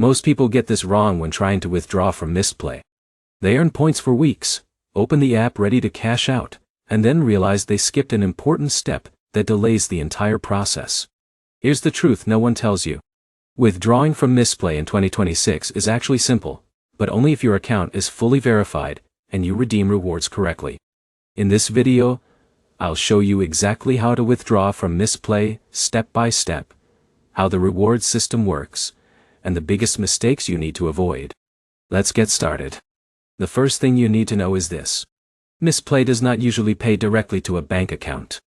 Most people get this wrong when trying to withdraw from Mistplay. They earn points for weeks, open the app ready to cash out, and then realize they skipped an important step that delays the entire process. Here's the truth no one tells you. Withdrawing from Mistplay in 2026 is actually simple, but only if your account is fully verified and you redeem rewards correctly. In this video, I'll show you exactly how to withdraw from Mistplay step by step, how the reward system works, and the biggest mistakes you need to avoid. Let's get started. The first thing you need to know is this. Mistplay does not usually pay directly to a bank account.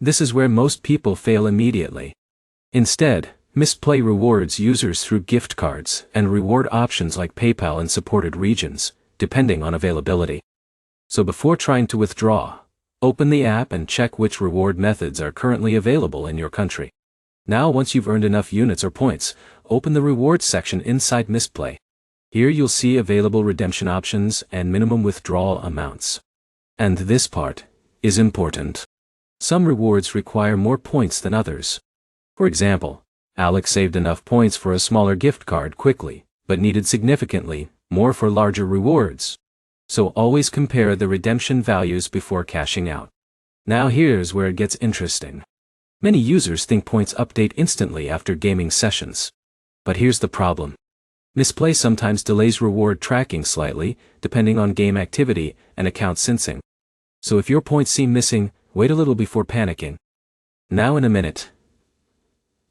This is where most people fail immediately. Instead, Mistplay rewards users through gift cards and reward options like PayPal in supported regions, depending on availability. So before trying to withdraw, open the app and check which reward methods are currently available in your country. Now once you've earned enough units or points, open the rewards section inside Mistplay. Here you'll see available redemption options and minimum withdrawal amounts. And this part is important. Some rewards require more points than others. For example, Alex saved enough points for a smaller gift card quickly, but needed significantly more for larger rewards. So always compare the redemption values before cashing out. Now here's where it gets interesting. Many users think points update instantly after gaming sessions. But here's the problem. Mistplay sometimes delays reward tracking slightly, depending on game activity and account syncing. So if your points seem missing, wait a little before panicking. Now in a minute,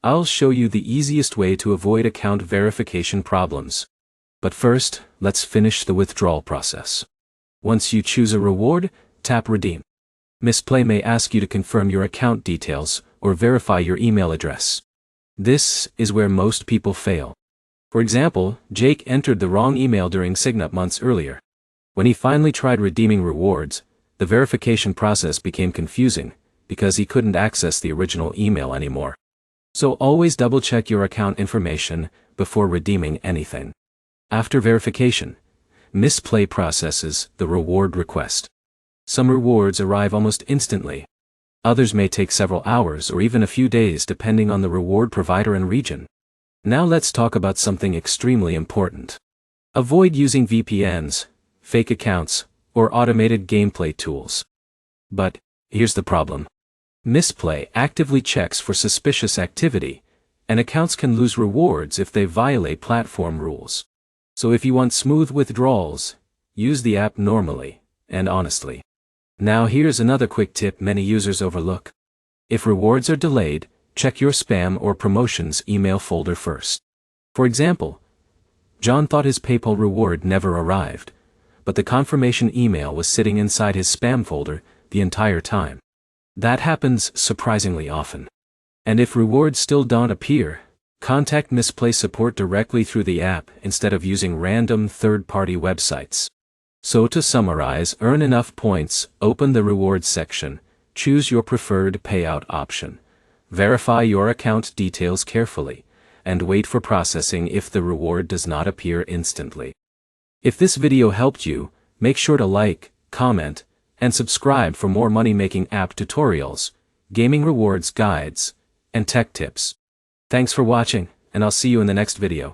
I'll show you the easiest way to avoid account verification problems. But first, let's finish the withdrawal process. Once you choose a reward, tap Redeem. Mistplay may ask you to confirm your account details or verify your email address. This is where most people fail. For example, Jake entered the wrong email during Signup months earlier. When he finally tried redeeming rewards, the verification process became confusing because he couldn't access the original email anymore. So always double-check your account information before redeeming anything. After verification, Mistplay processes the reward request. Some rewards arrive almost instantly. Others may take several hours or even a few days depending on the reward provider and region. Now let's talk about something extremely important. Avoid using VPNs, fake accounts, or automated gameplay tools. But here's the problem. Mistplay actively checks for suspicious activity, and accounts can lose rewards if they violate platform rules. So if you want smooth withdrawals, use the app normally and honestly. Now here's another quick tip many users overlook. If rewards are delayed, check your spam or promotions email folder first. For example, John thought his PayPal reward never arrived, but the confirmation email was sitting inside his spam folder the entire time. That happens surprisingly often. And if rewards still don't appear, contact Mistplay support directly through the app instead of using random third-party websites. So to summarize, earn enough points, open the rewards section, choose your preferred payout option, verify your account details carefully, and wait for processing if the reward does not appear instantly. If this video helped you, make sure to like, comment, and subscribe for more money-making app tutorials, gaming rewards guides, and tech tips. Thanks for watching, and I'll see you in the next video.